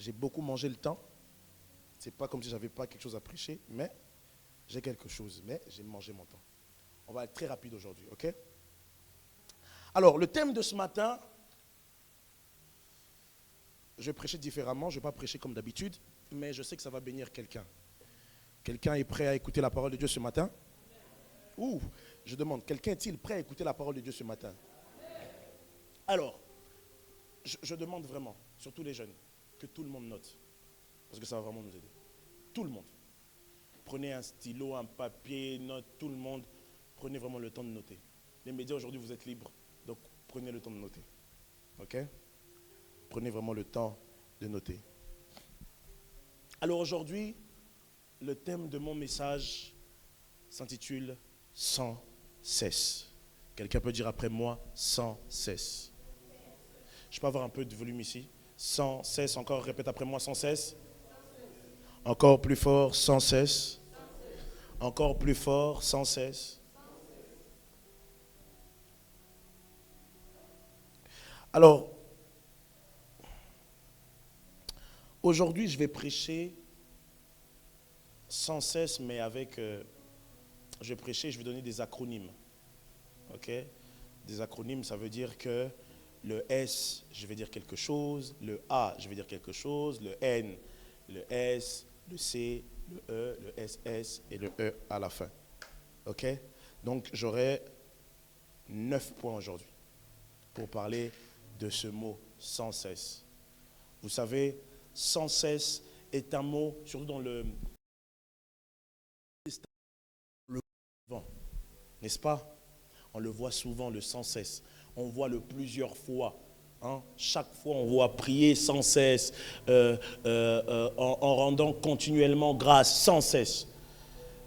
J'ai beaucoup mangé le temps. C'est pas comme si j'avais pas quelque chose à prêcher, mais j'ai quelque chose. Mais j'ai mangé mon temps. On va être très rapide aujourd'hui, ok? Alors, le thème de ce matin, je vais prêcher différemment. Je ne vais pas prêcher comme d'habitude, mais je sais que ça va bénir quelqu'un. Quelqu'un est prêt à écouter la parole de Dieu ce matin? Ouh, je demande, quelqu'un est-il prêt à écouter la parole de Dieu ce matin? Alors, je demande vraiment, surtout les jeunes, que tout le monde note. Parce que ça va vraiment nous aider. Tout le monde. Prenez un stylo, un papier, note, tout le monde. Prenez vraiment le temps de noter. Les médias aujourd'hui, vous êtes libres. Donc, prenez le temps de noter. Ok? Prenez vraiment le temps de noter. Alors aujourd'hui, le thème de mon message s'intitule « Sans cesse ». Quelqu'un peut dire après moi « Sans cesse ». Je peux avoir un peu de volume ici. Sans cesse, encore, répète après moi, sans cesse. Encore plus fort, sans cesse. Encore plus fort, sans cesse. Alors, aujourd'hui, je vais prêcher sans cesse, mais avec... je vais prêcher, je vais donner des acronymes. Ok? Des acronymes, ça veut dire que le S, je vais dire quelque chose. Le A, je vais dire quelque chose. Le N, le S, le C, le E, le SS et le E à la fin. Ok? Donc, j'aurai 9 points aujourd'hui pour parler de ce mot sans cesse. Vous savez, sans cesse est un mot, surtout dans le vent, n'est-ce pas? On le voit souvent, le sans cesse. On voit le plusieurs fois. Hein? Chaque fois, on voit prier sans cesse, en rendant continuellement grâce, sans cesse.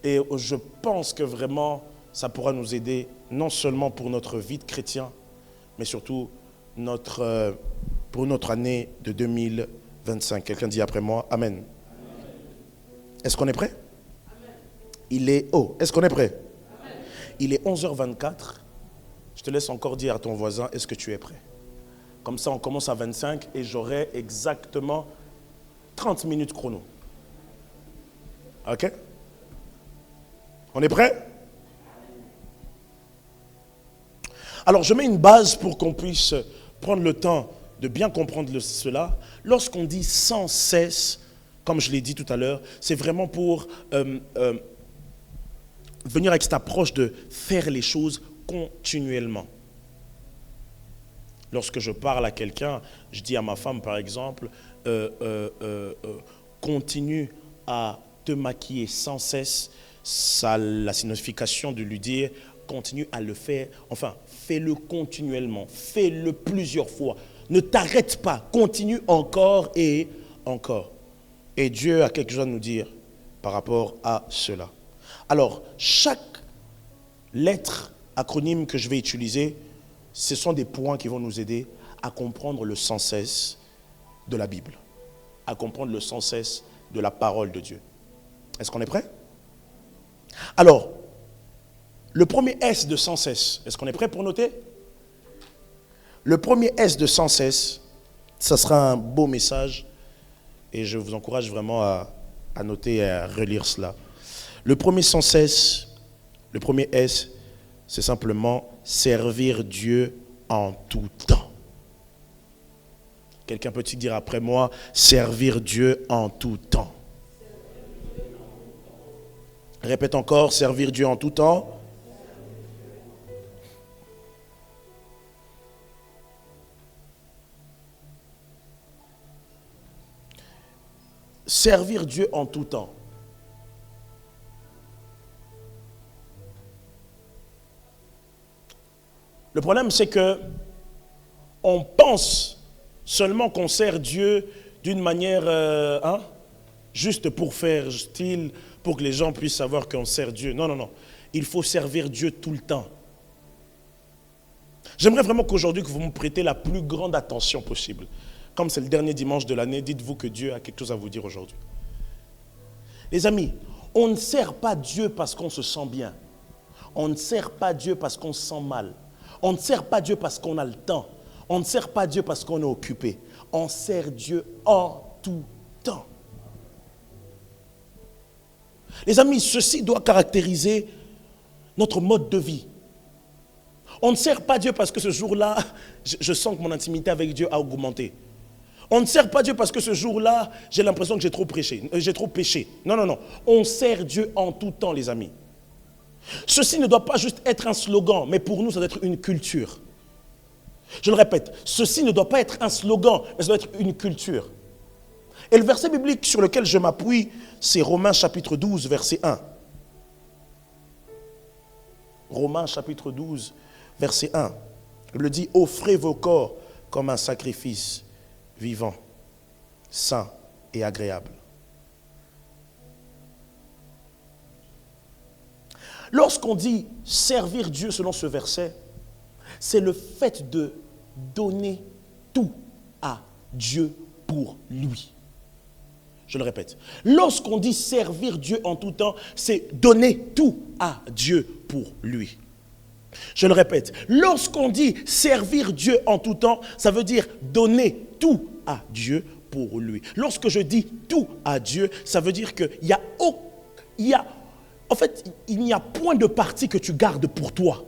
Et je pense que vraiment, ça pourra nous aider, non seulement pour notre vie de chrétien, mais surtout pour notre année de 2025. Quelqu'un dit après moi, Amen. Est-ce qu'on est prêt? Amen. Est-ce qu'on est prêt? Amen. Il est 11h24. Je te laisse encore dire à ton voisin, est-ce que tu es prêt? Comme ça, on commence à 25 et j'aurai exactement 30 minutes chrono. Ok? On est prêt? Alors, je mets une base pour qu'on puisse prendre le temps de bien comprendre cela. Lorsqu'on dit sans cesse, comme je l'ai dit tout à l'heure, c'est vraiment pour venir avec cette approche de faire les choses continuellement. Lorsque je parle à quelqu'un, je dis à ma femme par exemple, continue à te maquiller sans cesse. Ça, la signification de lui dire, continue à le faire, enfin, fais-le continuellement, fais-le plusieurs fois. Ne t'arrête pas, continue encore et encore. Et Dieu a quelque chose à nous dire par rapport à cela. Alors, chaque lettre, acronyme que je vais utiliser, ce sont des points qui vont nous aider à comprendre le sans cesse de la Bible, à comprendre le sans cesse de la parole de Dieu. Est-ce qu'on est prêt? Alors, le premier S de sans cesse, est-ce qu'on est prêt pour noter? Le premier S de sans cesse, ça sera un beau message et je vous encourage vraiment à noter et à relire cela. Le premier sans cesse, le premier S, c'est simplement servir Dieu en tout temps. Quelqu'un peut-il dire après moi, servir Dieu en tout temps? Répète encore, servir Dieu en tout temps. Servir Dieu en tout temps. Le problème, c'est que on pense seulement qu'on sert Dieu d'une manière juste pour faire style, pour que les gens puissent savoir qu'on sert Dieu. Non, non, non. Il faut servir Dieu tout le temps. J'aimerais vraiment qu'aujourd'hui, que vous me prêtez la plus grande attention possible. Comme c'est le dernier dimanche de l'année, dites-vous que Dieu a quelque chose à vous dire aujourd'hui. Les amis, on ne sert pas Dieu parce qu'on se sent bien. On ne sert pas Dieu parce qu'on se sent mal. On ne sert pas Dieu parce qu'on a le temps. On ne sert pas Dieu parce qu'on est occupé. On sert Dieu en tout temps. Les amis, ceci doit caractériser notre mode de vie. On ne sert pas Dieu parce que ce jour-là, je sens que mon intimité avec Dieu a augmenté. On ne sert pas Dieu parce que ce jour-là, j'ai l'impression que j'ai trop péché. Non, non, non. On sert Dieu en tout temps, les amis. Ceci ne doit pas juste être un slogan, mais pour nous, ça doit être une culture. Je le répète, ceci ne doit pas être un slogan, mais ça doit être une culture. Et le verset biblique sur lequel je m'appuie, c'est Romains chapitre 12, verset 1. Romains chapitre 12, verset 1. Il le dit, offrez vos corps comme un sacrifice vivant, saint et agréable. Lorsqu'on dit servir Dieu selon ce verset, c'est le fait de donner tout à Dieu pour lui. Je le répète. Lorsqu'on dit servir Dieu en tout temps, c'est donner tout à Dieu pour lui. Je le répète. Lorsqu'on dit servir Dieu en tout temps, ça veut dire donner tout à Dieu pour lui. Lorsque je dis tout à Dieu, ça veut dire qu'il n'y a il n'y a point de partie que tu gardes pour toi.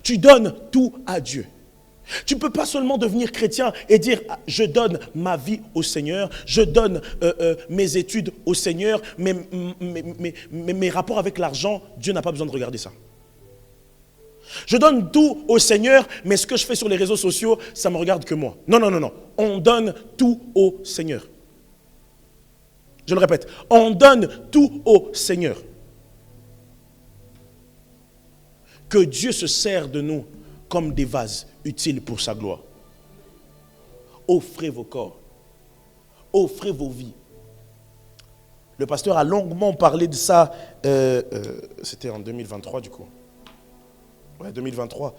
Tu donnes tout à Dieu. Tu ne peux pas seulement devenir chrétien et dire je donne ma vie au Seigneur, je donne mes études au Seigneur, mes rapports avec l'argent, Dieu n'a pas besoin de regarder ça. Je donne tout au Seigneur, mais ce que je fais sur les réseaux sociaux, ça ne me regarde que moi. Non, non, non, non. On donne tout au Seigneur. Je le répète, on donne tout au Seigneur. Que Dieu se sert de nous comme des vases utiles pour sa gloire. Offrez vos corps. Offrez vos vies. Le pasteur a longuement parlé de ça. C'était en 2023 du coup. Ouais, 2023.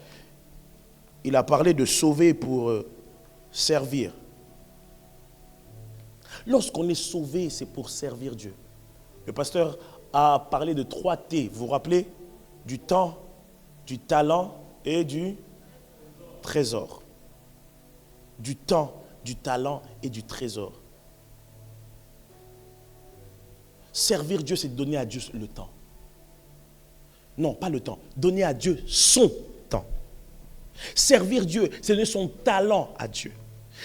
Il a parlé de sauver pour servir. Lorsqu'on est sauvé, c'est pour servir Dieu. Le pasteur a parlé de 3 T. Vous vous rappelez? Du temps, du talent et du trésor. Du temps, du talent et du trésor. Servir Dieu, c'est donner à Dieu le temps. Non, pas le temps. Donner à Dieu son temps. Servir Dieu, c'est donner son talent à Dieu.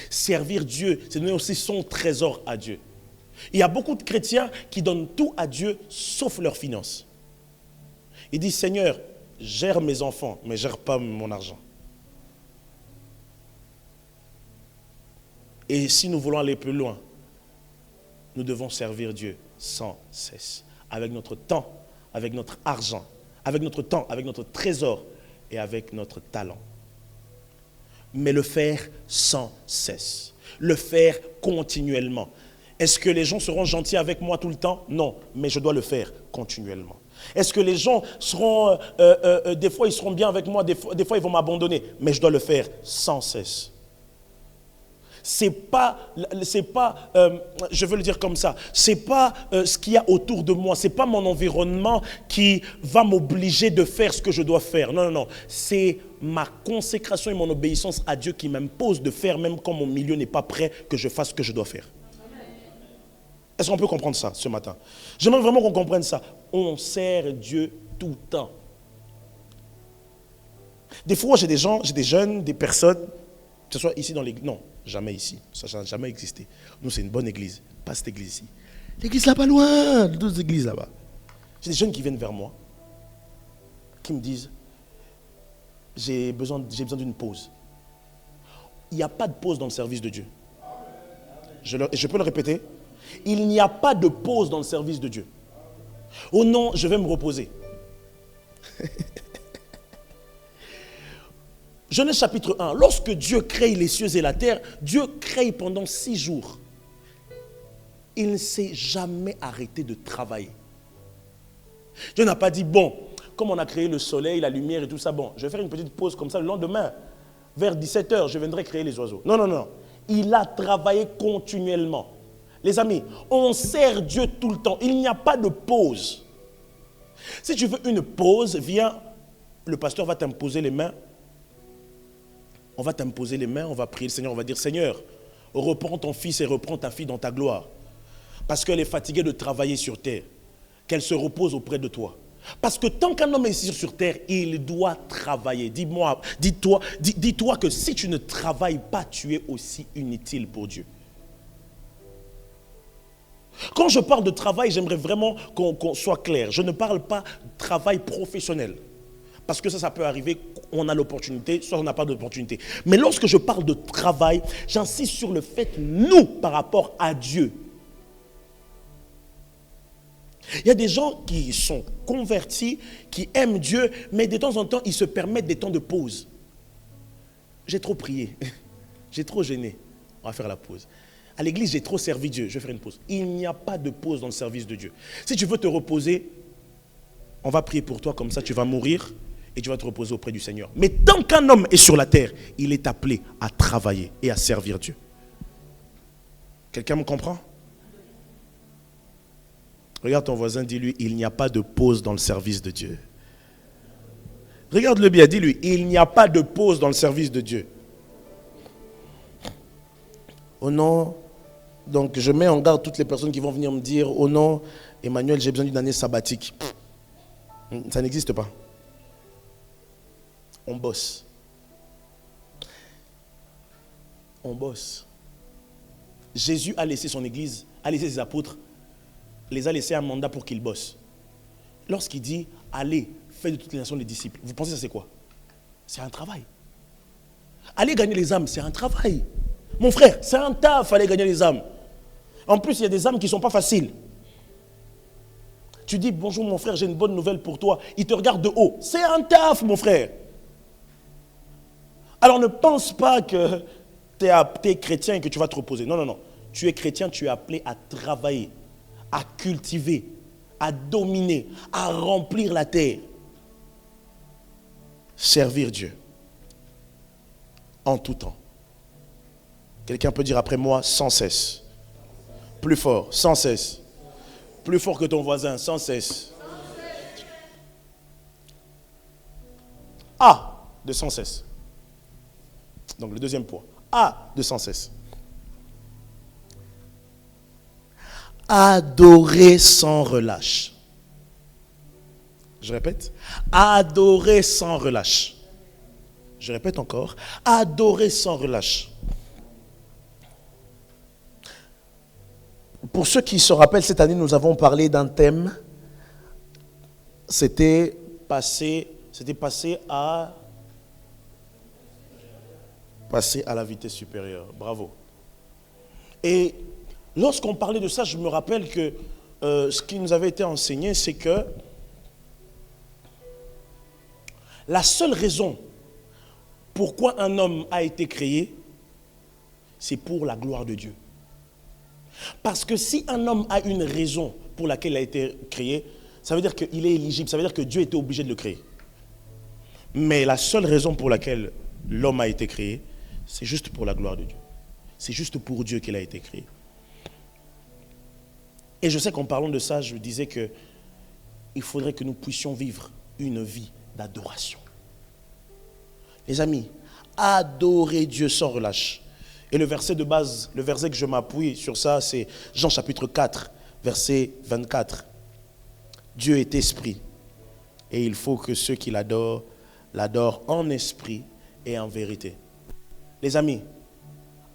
Servir Dieu, c'est donner aussi son trésor à Dieu. Il y a beaucoup de chrétiens qui donnent tout à Dieu, sauf leurs finances. Ils disent, Seigneur, gère mes enfants, mais gère pas mon argent. Et si nous voulons aller plus loin, nous devons servir Dieu sans cesse, avec notre temps, avec notre argent, avec notre temps, avec notre trésor et avec notre talent. Mais le faire sans cesse, le faire continuellement. Est-ce que les gens seront gentils avec moi tout le temps? Non, mais je dois le faire continuellement. Est-ce que les gens seront, des fois ils seront bien avec moi, des fois ils vont m'abandonner, mais je dois le faire sans cesse. C'est pas, je veux le dire comme ça, c'est pas ce qu'il y a autour de moi, c'est pas mon environnement qui va m'obliger de faire ce que je dois faire. Non, non, non, c'est ma consécration et mon obéissance à Dieu qui m'impose de faire, même quand mon milieu n'est pas prêt, que je fasse ce que je dois faire. Est-ce qu'on peut comprendre ça ce matin? J'aimerais vraiment qu'on comprenne ça. On sert Dieu tout le temps. Des fois, j'ai des gens, j'ai des jeunes, des personnes, que ce soit ici dans l'église, non, jamais ici, ça n'a jamais existé. Nous, c'est une bonne église, pas cette église ici. L'église là-bas loin, d'autres églises là-bas. J'ai des jeunes qui viennent vers moi, qui me disent, j'ai besoin d'une pause. Il n'y a pas de pause dans le service de Dieu. Je peux le répéter. Il n'y a pas de pause dans le service de Dieu. Oh non, je vais me reposer. Genèse chapitre 1. Lorsque Dieu crée les cieux et la terre, Dieu crée pendant 6 jours. Il ne s'est jamais arrêté de travailler. Dieu n'a pas dit, bon, comme on a créé le soleil, la lumière et tout ça, bon, je vais faire une petite pause comme ça le lendemain. Vers 17h, je viendrai créer les oiseaux. Non, non, non. Il a travaillé continuellement. Les amis, on sert Dieu tout le temps. Il n'y a pas de pause. Si tu veux une pause, viens, le pasteur va t'imposer les mains. On va t'imposer les mains, on va prier le Seigneur, on va dire, Seigneur, reprends ton fils et reprends ta fille dans ta gloire. Parce qu'elle est fatiguée de travailler sur terre. Qu'elle se repose auprès de toi. Parce que tant qu'un homme est ici sur terre, il doit travailler. Dis-toi que si tu ne travailles pas, tu es aussi inutile pour Dieu. Quand je parle de travail, j'aimerais vraiment qu'on soit clair. Je ne parle pas de travail professionnel. Parce que ça peut arriver, on a l'opportunité, soit on n'a pas d'opportunité. Mais lorsque je parle de travail, j'insiste sur le fait, nous, par rapport à Dieu. Il y a des gens qui sont convertis, qui aiment Dieu, mais de temps en temps, ils se permettent des temps de pause. J'ai trop prié, j'ai trop gêné, on va faire la pause. À l'église, j'ai trop servi Dieu, je vais faire une pause. Il n'y a pas de pause dans le service de Dieu. Si tu veux te reposer, on va prier pour toi, comme ça tu vas mourir et tu vas te reposer auprès du Seigneur. Mais tant qu'un homme est sur la terre, il est appelé à travailler et à servir Dieu. Quelqu'un me comprend? Regarde ton voisin, dis-lui, il n'y a pas de pause dans le service de Dieu. Regarde-le bien, dis-lui, il n'y a pas de pause dans le service de Dieu. Oh non, donc je mets en garde toutes les personnes qui vont venir me dire, oh non, Emmanuel, j'ai besoin d'une année sabbatique. Ça n'existe pas. On bosse. On bosse. Jésus a laissé son église, a laissé ses apôtres, les a laissés un mandat pour qu'ils bossent. Lorsqu'il dit, allez, faites de toutes les nations des disciples, vous pensez que ça c'est quoi? C'est un travail. Allez gagner les âmes, c'est un travail. Mon frère, c'est un taf, aller gagner les âmes. En plus, il y a des âmes qui ne sont pas faciles. Tu dis, bonjour mon frère, j'ai une bonne nouvelle pour toi. Il te regarde de haut. C'est un taf, mon frère. Alors ne pense pas que tu es chrétien et que tu vas te reposer. Non, non, non. Tu es chrétien, tu es appelé à travailler, à cultiver, à dominer, à remplir la terre. Servir Dieu. En tout temps. Quelqu'un peut dire après moi, sans cesse. Plus fort, sans cesse. Plus fort que ton voisin, sans cesse. A, de sans cesse. Donc le deuxième point. A, de sans cesse. Adorer sans relâche. Je répète. Adorer sans relâche. Je répète encore. Adorer sans relâche. Pour ceux qui se rappellent, cette année, nous avons parlé d'un thème. C'était passer à la vitesse supérieure. Bravo. Et lorsqu'on parlait de ça, je me rappelle que ce qui nous avait été enseigné, c'est que la seule raison pourquoi un homme a été créé, c'est pour la gloire de Dieu. Parce que si un homme a une raison pour laquelle il a été créé, ça veut dire qu'il est éligible, ça veut dire que Dieu était obligé de le créer. Mais la seule raison pour laquelle l'homme a été créé, c'est juste pour la gloire de Dieu. C'est juste pour Dieu qu'il a été créé. Et je sais qu'en parlant de ça, je disais qu'il faudrait que nous puissions vivre une vie d'adoration. Les amis, adorer Dieu sans relâche. Et le verset de base, le verset que je m'appuie sur ça, c'est Jean chapitre 4, verset 24. Dieu est esprit. Et il faut que ceux qui l'adorent, l'adorent en esprit et en vérité. Les amis,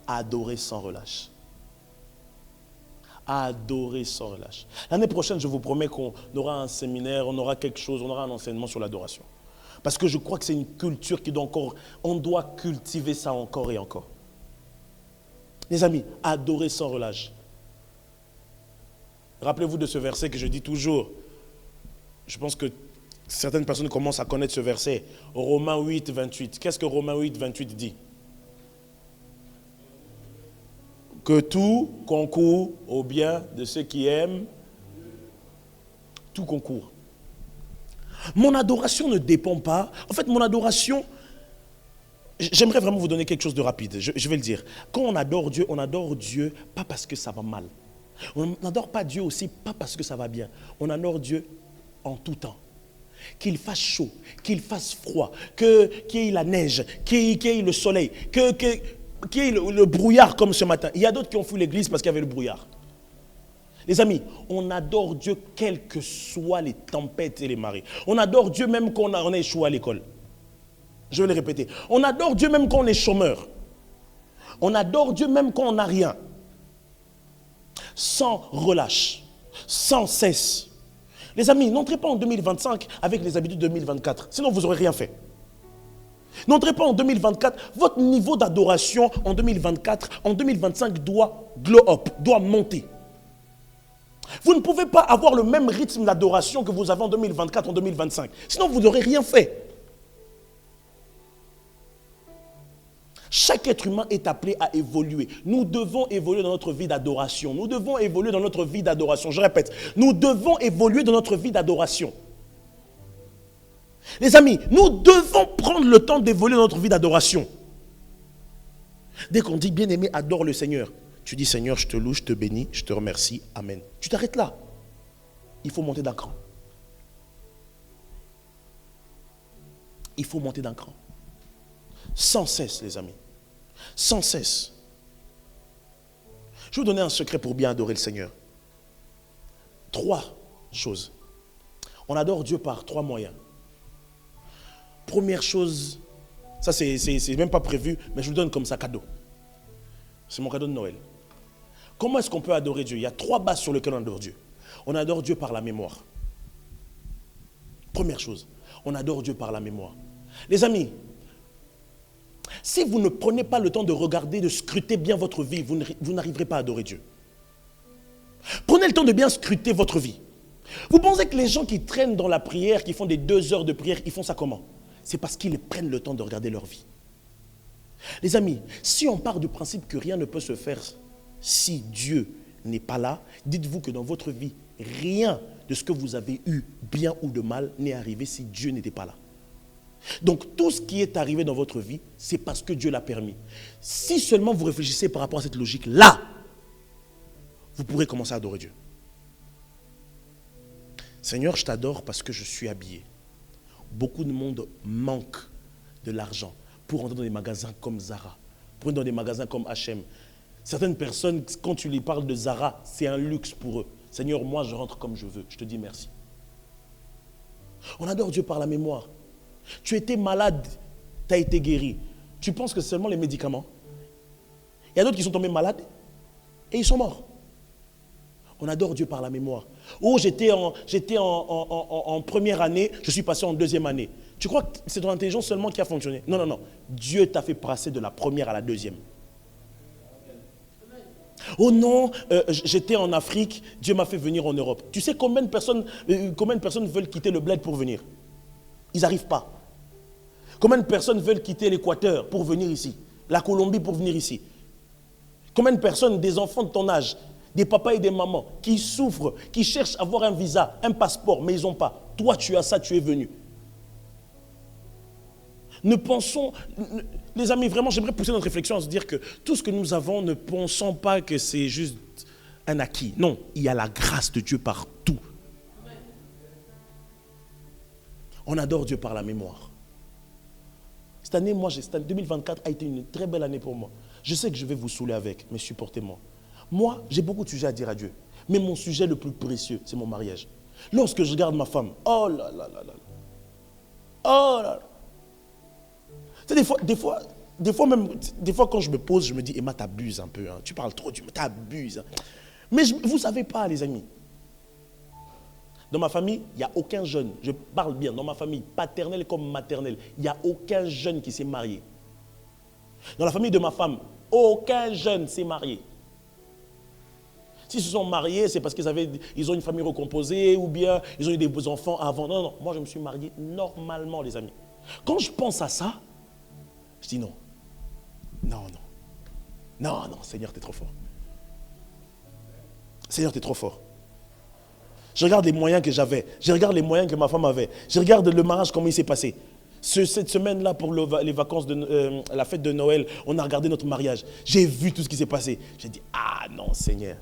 adorer sans relâche. Adorer sans relâche. L'année prochaine, je vous promets qu'on aura un séminaire, on aura quelque chose, on aura un enseignement sur l'adoration. Parce que je crois que c'est une culture qui doit encore, on doit cultiver ça encore et encore. Les amis, adorer sans relâche. Rappelez-vous de ce verset que je dis toujours. Je pense que certaines personnes commencent à connaître ce verset. Romains 8, 28. Qu'est-ce que Romains 8, 28 dit? Que tout concourt au bien de ceux qui aiment. Tout concourt. Mon adoration ne dépend pas. En fait, mon adoration, j'aimerais vraiment vous donner quelque chose de rapide. Je vais le dire. Quand on adore Dieu pas parce que ça va mal. On n'adore pas Dieu aussi pas parce que ça va bien. On adore Dieu en tout temps. Qu'il fasse chaud, qu'il fasse froid, qu'il y ait la neige, qu'il y ait le soleil. qu'il y ait le brouillard comme ce matin. Il y a d'autres qui ont fui l'église parce qu'il y avait le brouillard. Les amis, on adore Dieu quelles que soient les tempêtes et les marées. On adore Dieu même quand on a échoué à l'école. Je vais le répéter. On adore Dieu même quand on est chômeur. On adore Dieu même quand on n'a rien. Sans relâche, sans cesse. Les amis, n'entrez pas en 2025 avec les habitudes de 2024. Sinon, vous n'aurez rien fait. N'entrez pas en 2024. Votre niveau d'adoration en 2024, en 2025 doit glow up, doit monter. Vous ne pouvez pas avoir le même rythme d'adoration que vous avez en 2024, en 2025. Sinon, vous n'aurez rien fait. Chaque être humain est appelé à évoluer. Nous devons évoluer dans notre vie d'adoration. Nous devons évoluer dans notre vie d'adoration. Je répète, nous devons évoluer dans notre vie d'adoration. Les amis, nous devons prendre le temps d'évoluer dans notre vie d'adoration. Dès qu'on dit bien-aimé, adore le Seigneur. Tu dis Seigneur, je te loue, je te bénis, je te remercie. Amen. Tu t'arrêtes là. Il faut monter d'un cran. Il faut monter d'un cran. Sans cesse, les amis. Sans cesse. Je vais vous donner un secret pour bien adorer le Seigneur. 3 choses. On adore Dieu par 3 moyens. Première chose, ça c'est même pas prévu, mais je vous donne comme ça cadeau. C'est mon cadeau de Noël. Comment est-ce qu'on peut adorer Dieu? Il y a 3 bases sur lesquelles on adore Dieu. On adore Dieu par la mémoire. Première chose, on adore Dieu par la mémoire. Les amis, si vous ne prenez pas le temps de regarder, de scruter bien votre vie, vous n'arriverez pas à adorer Dieu. Prenez le temps de bien scruter votre vie. Vous pensez que les gens qui traînent dans la prière, qui font des 2 heures de prière, ils font ça comment? C'est parce qu'ils prennent le temps de regarder leur vie. Les amis, si on part du principe que rien ne peut se faire si Dieu n'est pas là, dites-vous que dans votre vie, rien de ce que vous avez eu, bien ou de mal, n'est arrivé si Dieu n'était pas là. Donc tout ce qui est arrivé dans votre vie, c'est parce que Dieu l'a permis. Si seulement vous réfléchissez par rapport à cette logique-là, vous pourrez commencer à adorer Dieu. Seigneur, je t'adore parce que je suis habillé. Beaucoup de monde manque de l'argent pour entrer dans des magasins comme Zara, pour entrer dans des magasins comme H&M. Certaines personnes, quand tu les parles de Zara, c'est un luxe pour eux. Seigneur, moi je rentre comme je veux. Je te dis merci. On adore Dieu par la mémoire. Tu étais malade, tu as été guéri. Tu penses que c'est seulement les médicaments? Il y a d'autres qui sont tombés malades et ils sont morts. On adore Dieu par la mémoire. Oh, j'étais en première année, je suis passé en 2e année. Tu crois que c'est ton intelligence seulement qui a fonctionné? Non, non, non. Dieu t'a fait passer de la première à la 2e. Oh non, j'étais en Afrique, Dieu m'a fait venir en Europe. Tu sais combien de personnes veulent quitter le bled pour venir? Ils n'arrivent pas. Combien de personnes veulent quitter l'Équateur pour venir ici? La Colombie pour venir ici? Combien de personnes, des enfants de ton âge, des papas et des mamans, qui souffrent, qui cherchent à avoir un visa, un passeport, mais ils n'ont pas. Toi, tu as ça, tu es venu. Ne pensons, les amis, vraiment, j'aimerais pousser notre réflexion à se dire que tout ce que nous avons, ne pensons pas que c'est juste un acquis. Non, il y a la grâce de Dieu partout. On adore Dieu par la mémoire. Cette année, 2024 a été une très belle année pour moi. Je sais que je vais vous saouler avec, mais supportez-moi. Moi, j'ai beaucoup de sujets à dire à Dieu. Mais mon sujet le plus précieux, c'est mon mariage. Lorsque je regarde ma femme, oh là là là là. Oh là là. Tu sais, des fois quand je me pose, je me dis, Emma, t'abuses un peu. Hein. Tu parles trop, t'abuses. Hein. Mais vous ne savez pas, les amis. Dans ma famille, il n'y a aucun jeune, je parle bien, dans ma famille, paternelle comme maternelle, il n'y a aucun jeune qui s'est marié. Dans la famille de ma femme, aucun jeune s'est marié. S'ils se sont mariés, c'est parce qu'ils ont une famille recomposée ou bien ils ont eu des enfants avant. Non, non, moi je me suis marié normalement, les amis. Quand je pense à ça, je dis non. Non, non. Non, non, Seigneur, t'es trop fort. Seigneur, t'es trop fort. Je regarde les moyens que j'avais. Je regarde les moyens que ma femme avait. Je regarde le mariage, comment il s'est passé. Cette semaine-là, pour les vacances, la fête de Noël, on a regardé notre mariage. J'ai vu tout ce qui s'est passé. J'ai dit, ah non, Seigneur.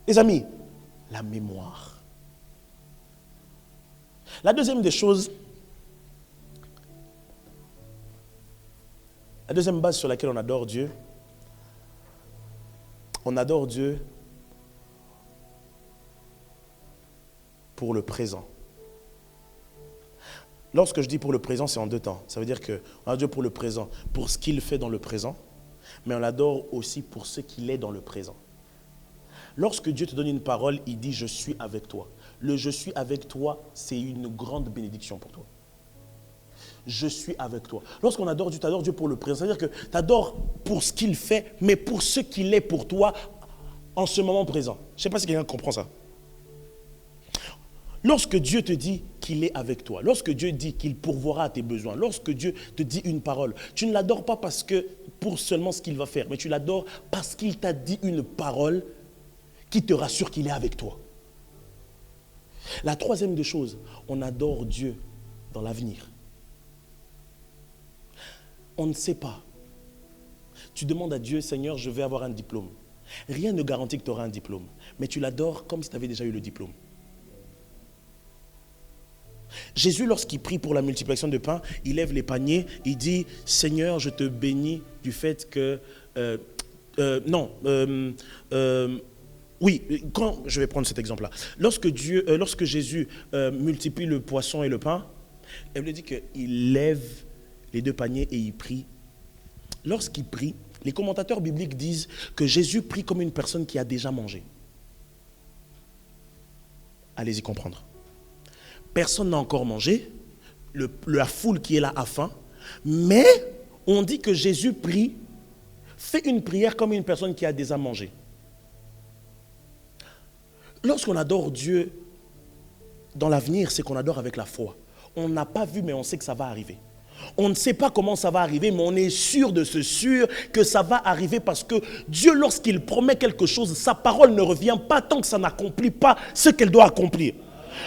Les amis, la mémoire. La deuxième des choses, La deuxième base sur laquelle on adore Dieu pour le présent. Lorsque je dis pour le présent, c'est en deux temps. Ça veut dire qu'on adore Dieu pour le présent, pour ce qu'il fait dans le présent, mais on l'adore aussi pour ce qu'il est dans le présent. Lorsque Dieu te donne une parole, il dit « je suis avec toi ». Le « je suis avec toi », c'est une grande bénédiction pour toi. Je suis avec toi. Lorsqu'on adore Dieu, tu adores Dieu pour le présent. C'est-à-dire que tu adores pour ce qu'il fait, mais pour ce qu'il est pour toi en ce moment présent. Je ne sais pas si quelqu'un comprend ça. Lorsque Dieu te dit qu'il est avec toi, lorsque Dieu dit qu'il pourvoira à tes besoins, lorsque Dieu te dit une parole, tu ne l'adores pas parce que pour seulement ce qu'il va faire, mais tu l'adores parce qu'il t'a dit une parole qui te rassure qu'il est avec toi. La troisième des choses, on adore Dieu dans l'avenir. On ne sait pas. Tu demandes à Dieu, Seigneur, je vais avoir un diplôme. Rien ne garantit que tu auras un diplôme, mais tu l'adores comme si tu avais déjà eu le diplôme. Jésus, lorsqu'il prie pour la multiplication de pain, il lève les paniers, il dit, Seigneur, je te bénis du fait que... je vais prendre cet exemple-là. Lorsque Jésus multiplie le poisson et le pain, elle lui dit qu'il lève les deux paniers et il prie. Lorsqu'il prie, les commentateurs bibliques disent que Jésus prie comme une personne qui a déjà mangé. Allez-y comprendre. Personne n'a encore mangé, la foule qui est là a faim, mais on dit que Jésus prie, fait une prière comme une personne qui a déjà mangé. Lorsqu'on adore Dieu dans l'avenir, c'est qu'on adore avec la foi. On n'a pas vu, mais on sait que ça va arriver. On ne sait pas comment ça va arriver, mais on est sûr de ce sûr que ça va arriver parce que Dieu, lorsqu'il promet quelque chose, sa parole ne revient pas tant que ça n'accomplit pas ce qu'elle doit accomplir.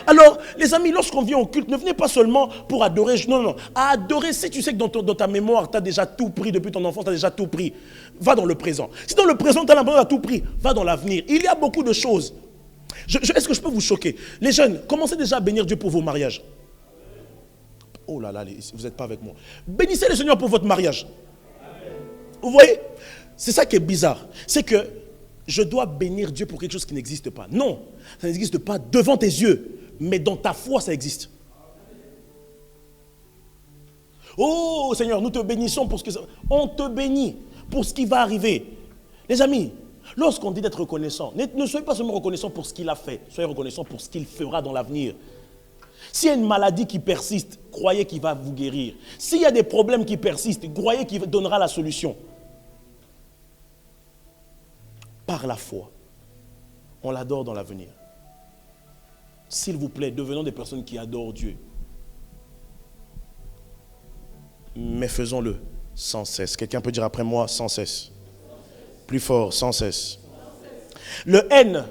Alors, les amis, lorsqu'on vient au culte, ne venez pas seulement pour adorer. Non. À adorer, si tu sais que dans ta mémoire, tu as déjà tout pris depuis ton enfance, tu as déjà tout pris, va dans le présent. Si dans le présent, tu as l'impression de tout pris, va dans l'avenir. Il y a beaucoup de choses. Est-ce que je peux vous choquer? Les jeunes, commencez déjà à bénir Dieu pour vos mariages. Oh là là, vous n'êtes pas avec moi. Bénissez le Seigneur pour votre mariage. Vous voyez? C'est ça qui est bizarre. C'est que je dois bénir Dieu pour quelque chose qui n'existe pas. Non, ça n'existe pas devant tes yeux. Mais dans ta foi, ça existe. Oh Seigneur, nous te bénissons pour ce que... On te bénit pour ce qui va arriver. Les amis, lorsqu'on dit d'être reconnaissant, ne soyez pas seulement reconnaissant pour ce qu'il a fait, soyez reconnaissant pour ce qu'il fera dans l'avenir. S'il y a une maladie qui persiste, croyez qu'il va vous guérir. S'il y a des problèmes qui persistent, croyez qu'il donnera la solution. Par la foi, on l'adore dans l'avenir. S'il vous plaît, devenons des personnes qui adorent Dieu. Mais faisons-le sans cesse. Quelqu'un peut dire après moi, sans cesse. Plus fort, sans cesse. Le N.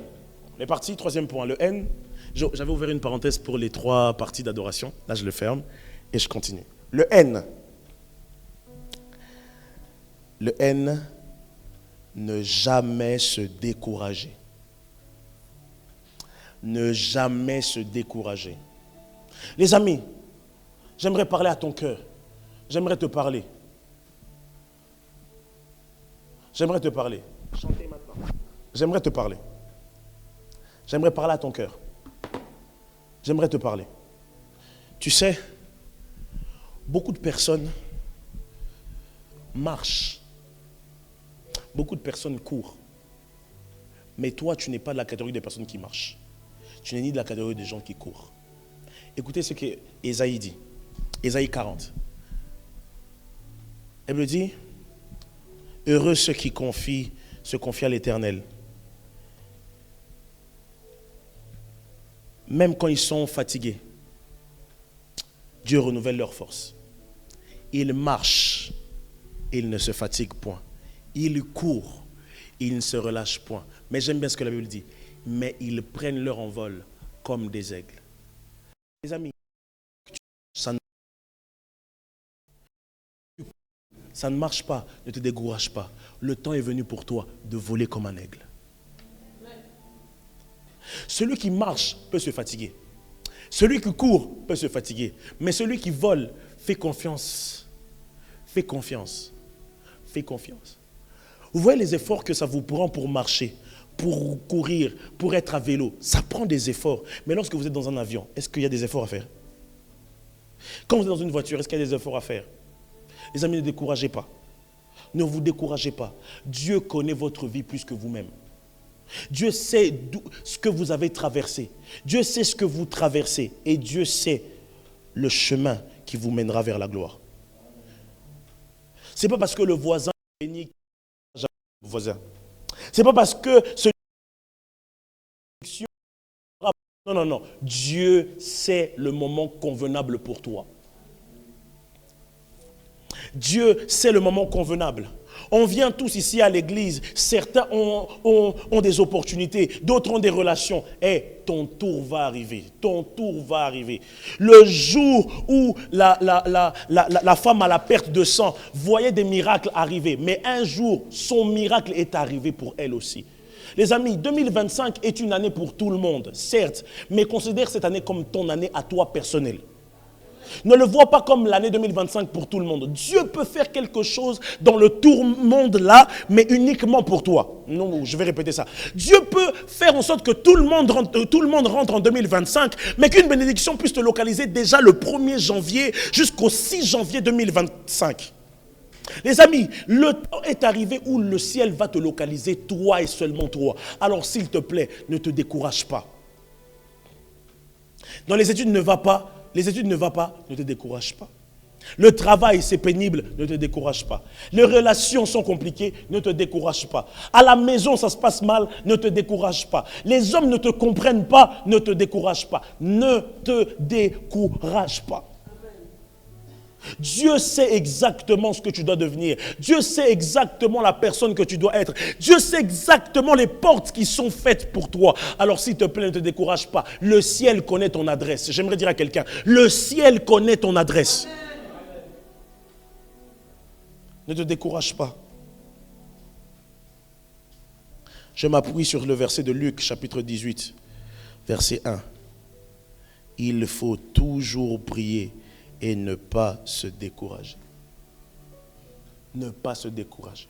On est parti, troisième point. Le N. J'avais ouvert une parenthèse pour les 3 parties d'adoration. Là, je le ferme et je continue. Le N. Le N. Ne jamais se décourager. Ne jamais se décourager. Les amis, j'aimerais parler à ton cœur. J'aimerais te parler. J'aimerais te parler. Chantez maintenant. J'aimerais te parler. J'aimerais parler à ton cœur. J'aimerais te parler. Tu sais, beaucoup de personnes marchent. Beaucoup de personnes courent. Mais toi, tu n'es pas de la catégorie des personnes qui marchent. Tu n'es ni de la catégorie des gens qui courent. Écoutez ce que Ésaïe dit. Ésaïe 40. Elle me dit, heureux ceux qui se confient à l'Éternel. Même quand ils sont fatigués, Dieu renouvelle leur force. Ils marchent, ils ne se fatiguent point. Ils courent, ils ne se relâchent point. Mais j'aime bien ce que la Bible dit. Mais ils prennent leur envol comme des aigles. Les amis, ça ne marche pas, ne te décourage pas. Le temps est venu pour toi de voler comme un aigle. Celui qui marche peut se fatiguer. Celui qui court peut se fatiguer. Mais celui qui vole, fais confiance. Fais confiance. Fais confiance. Vous voyez les efforts que ça vous prend pour marcher, pour courir, pour être à vélo. Ça prend des efforts. Mais lorsque vous êtes dans un avion, est-ce qu'il y a des efforts à faire? Quand vous êtes dans une voiture, est-ce qu'il y a des efforts à faire? Les amis, ne découragez pas. Ne vous découragez pas. Dieu connaît votre vie plus que vous-même. Dieu sait ce que vous avez traversé. Dieu sait ce que vous traversez. Et Dieu sait le chemin qui vous mènera vers la gloire. Ce n'est pas parce que le voisin est béni le voisin. Ce n'est pas parce que ce... Non, non, non. Dieu sait le moment convenable pour toi. Dieu sait le moment convenable. On vient tous ici à l'église. Certains ont des opportunités, d'autres ont des relations. Ton tour va arriver. Ton tour va arriver. Le jour où la femme à la perte de sang voyait des miracles arriver, mais un jour, son miracle est arrivé pour elle aussi. Les amis, 2025 est une année pour tout le monde, certes, mais considère cette année comme ton année à toi personnelle. Ne le vois pas comme l'année 2025 pour tout le monde. Dieu peut faire quelque chose dans le tour-monde là, mais uniquement pour toi. Non, je vais répéter ça. Dieu peut faire en sorte que tout le monde rentre en 2025, mais qu'une bénédiction puisse te localiser déjà le 1er janvier jusqu'au 6 janvier 2025. Les amis, le temps est arrivé où le ciel va te localiser, toi et seulement toi. Alors s'il te plaît, ne te décourage pas. Dans les études ne va pas. Les études ne vont pas, ne te décourage pas. Le travail, c'est pénible, ne te décourage pas. Les relations sont compliquées, ne te décourage pas. À la maison, ça se passe mal, ne te décourage pas. Les hommes ne te comprennent pas, ne te décourage pas. Ne te décourage pas. Dieu sait exactement ce que tu dois devenir. Dieu sait exactement la personne que tu dois être. Dieu sait exactement les portes qui sont faites pour toi. Alors s'il te plaît, ne te décourage pas. Le ciel connaît ton adresse. J'aimerais dire à quelqu'un, le ciel connaît ton adresse. Ne te décourage pas. Je m'appuie sur le verset de Luc, chapitre 18, verset 1. Il faut toujours prier et ne pas se décourager. Ne pas se décourager.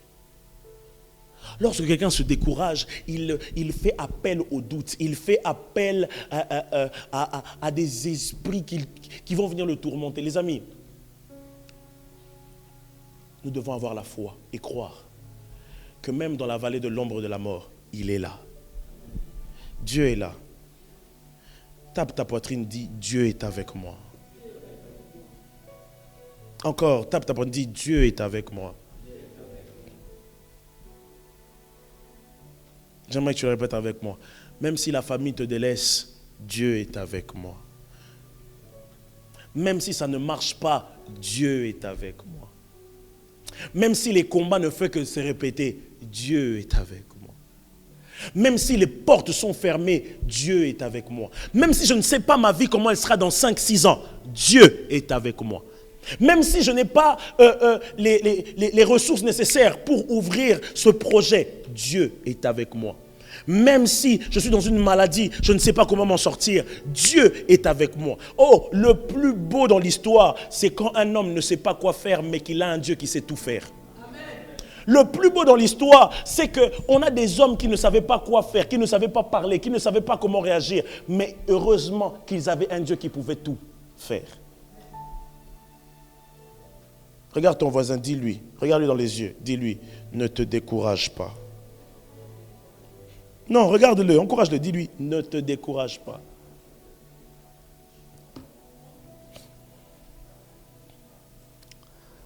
Lorsque quelqu'un se décourage, il fait appel au doute. Il fait appel à des esprits qui vont venir le tourmenter. Les amis, nous devons avoir la foi et croire que même dans la vallée de l'ombre de la mort, il est là. Dieu est là. Tape ta poitrine, dis Dieu est avec moi. Encore, tape ta poitrine, dis Dieu est avec moi. J'aimerais que tu le répètes avec moi. Même si la famille te délaisse, Dieu est avec moi. Même si ça ne marche pas, Dieu est avec moi. Même si les combats ne font que se répéter, Dieu est avec moi. Même si les portes sont fermées, Dieu est avec moi. Même si je ne sais pas ma vie, comment elle sera dans 5-6 ans, Dieu est avec moi. Même si je n'ai pas les ressources nécessaires pour ouvrir ce projet, Dieu est avec moi. Même si je suis dans une maladie, je ne sais pas comment m'en sortir, Dieu est avec moi. Oh, le plus beau dans l'histoire, c'est quand un homme ne sait pas quoi faire, mais qu'il a un Dieu qui sait tout faire. Amen. Le plus beau dans l'histoire, c'est qu'on a des hommes qui ne savaient pas quoi faire, qui ne savaient pas parler, qui ne savaient pas comment réagir, mais heureusement qu'ils avaient un Dieu qui pouvait tout faire. Regarde ton voisin, dis-lui, regarde-lui dans les yeux, dis-lui, ne te décourage pas. Non, regarde-le, encourage-le, dis-lui, ne te décourage pas.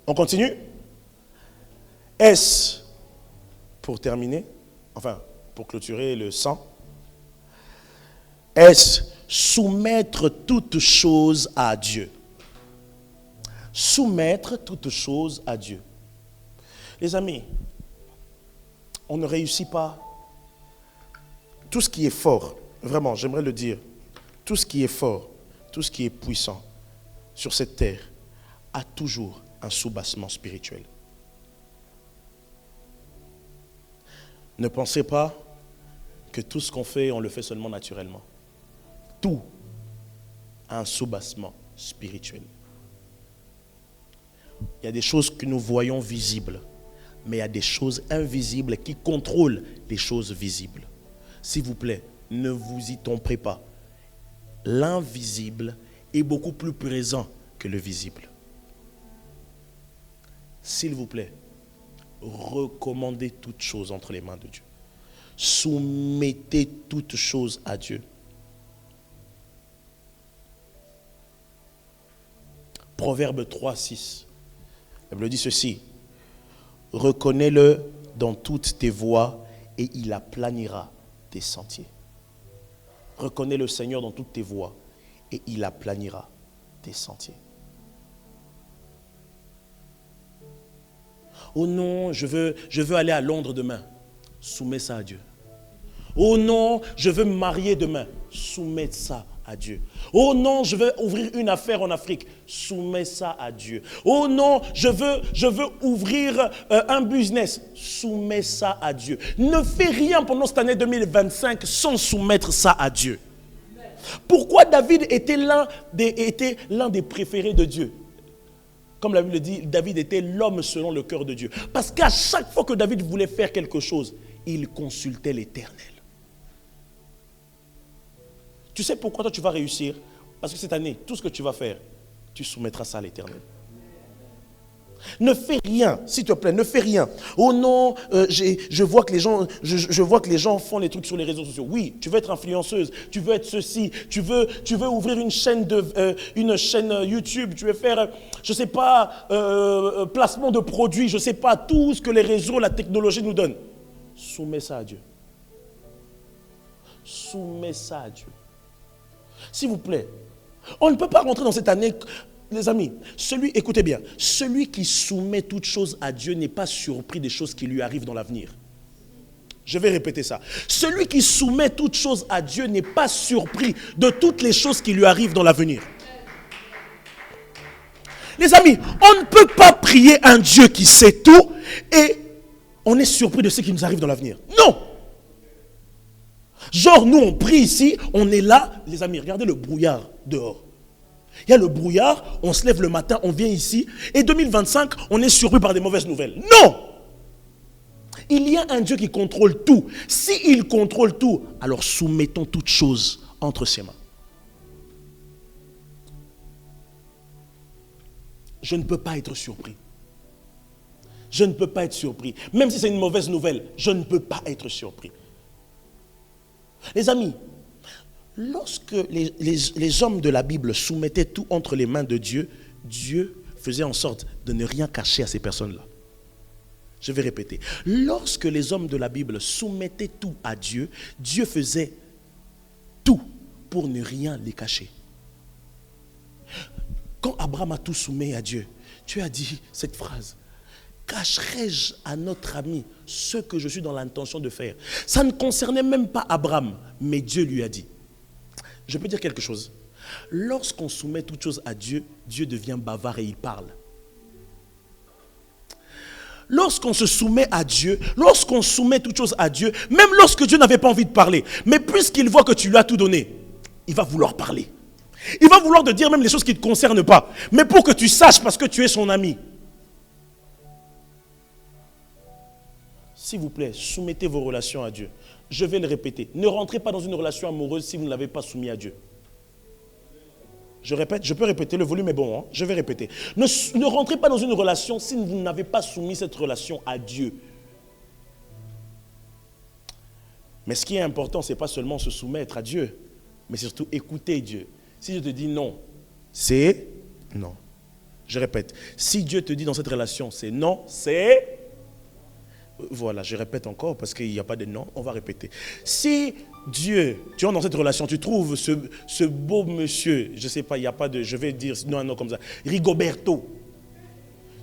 On continue? Est-ce, pour terminer, enfin, pour clôturer le 100, est-ce soumettre toutes choses à Dieu? Soumettre toutes choses à Dieu. Les amis, on ne réussit pas. Tout ce qui est fort, vraiment, j'aimerais le dire, tout ce qui est fort, tout ce qui est puissant sur cette terre a toujours un soubassement spirituel. Ne pensez pas que tout ce qu'on fait, on le fait seulement naturellement. Tout a un soubassement spirituel. Il y a des choses que nous voyons visibles. Mais il y a des choses invisibles qui contrôlent les choses visibles. S'il vous plaît, ne vous y trompez pas. L'invisible est beaucoup plus présent que le visible. S'il vous plaît, recommandez toutes choses entre les mains de Dieu. Soumettez toutes choses à Dieu. Proverbe 3, 6. La Bible dit ceci. Reconnais-le dans toutes tes voies et il aplanira tes sentiers. Reconnais le Seigneur dans toutes tes voies et il aplanira tes sentiers. Oh non, je veux aller à Londres demain. Soumets ça à Dieu. Oh non, je veux me marier demain. Soumets ça à Dieu. Oh non, je veux ouvrir une affaire en Afrique. Soumets ça à Dieu. Oh non, je veux ouvrir un business. Soumets ça à Dieu. Ne fais rien pendant cette année 2025 sans soumettre ça à Dieu. Pourquoi David était l'un des préférés de Dieu? Comme la Bible dit, David était l'homme selon le cœur de Dieu. Parce qu'à chaque fois que David voulait faire quelque chose, il consultait l'Éternel. Tu sais pourquoi toi tu vas réussir? Parce que cette année, tout ce que tu vas faire, tu soumettras ça à l'Éternel. Ne fais rien, s'il te plaît, ne fais rien. Oh non, je vois que les gens font les trucs sur les réseaux sociaux. Oui, tu veux être influenceuse, tu veux être ceci, tu veux ouvrir une chaîne YouTube, tu veux faire, je sais pas, placement de produits, je sais pas, tout ce que les réseaux, la technologie nous donne. Soumets ça à Dieu. Soumets ça à Dieu. S'il vous plaît, on ne peut pas rentrer dans cette année. Les amis, écoutez bien, celui qui soumet toutes choses à Dieu n'est pas surpris des choses qui lui arrivent dans l'avenir. Je vais répéter ça. Celui qui soumet toutes choses à Dieu n'est pas surpris de toutes les choses qui lui arrivent dans l'avenir. Les amis, on ne peut pas prier un Dieu qui sait tout et on est surpris de ce qui nous arrive dans l'avenir. Non! Genre, nous, on prie ici, on est là. Les amis, regardez le brouillard dehors. Il y a le brouillard, on se lève le matin, on vient ici, et 2025, on est surpris par des mauvaises nouvelles. Non! Il y a un Dieu qui contrôle tout. S'il contrôle tout, alors soumettons toutes choses entre ses mains. Je ne peux pas être surpris. Je ne peux pas être surpris. Même si c'est une mauvaise nouvelle, je ne peux pas être surpris. Les amis, lorsque les hommes de la Bible soumettaient tout entre les mains de Dieu, Dieu faisait en sorte de ne rien cacher à ces personnes-là. Je vais répéter. Lorsque les hommes de la Bible soumettaient tout à Dieu, Dieu faisait tout pour ne rien les cacher. Quand Abraham a tout soumis à Dieu, Dieu a dit cette phrase. Cacherai-je à notre ami ce que je suis dans l'intention de faire? Ça ne concernait même pas Abraham, mais Dieu lui a dit. Je peux dire quelque chose. Lorsqu'on soumet toute chose à Dieu, Dieu devient bavard et il parle. Lorsqu'on se soumet à Dieu, lorsqu'on soumet toute chose à Dieu, même lorsque Dieu n'avait pas envie de parler, mais puisqu'il voit que tu lui as tout donné, il va vouloir parler. Il va vouloir te dire même les choses qui ne te concernent pas, mais pour que tu saches parce que tu es son ami. S'il vous plaît, soumettez vos relations à Dieu. Je vais le répéter. Ne rentrez pas dans une relation amoureuse si vous ne l'avez pas soumis à Dieu. Je répète, je peux répéter, le volume est bon, hein? Je vais répéter. Ne rentrez pas dans une relation si vous n'avez pas soumis cette relation à Dieu. Mais ce qui est important, ce n'est pas seulement se soumettre à Dieu, mais surtout écouter Dieu. Si je te dis non, c'est non. Je répète, si Dieu te dit dans cette relation, c'est non, c'est... Voilà, je répète encore parce qu'il n'y a pas de non, on va répéter. Si Dieu, tu entres dans cette relation, tu trouves ce beau monsieur, je ne sais pas, il n'y a pas de, je vais dire non, non comme ça, Rigoberto.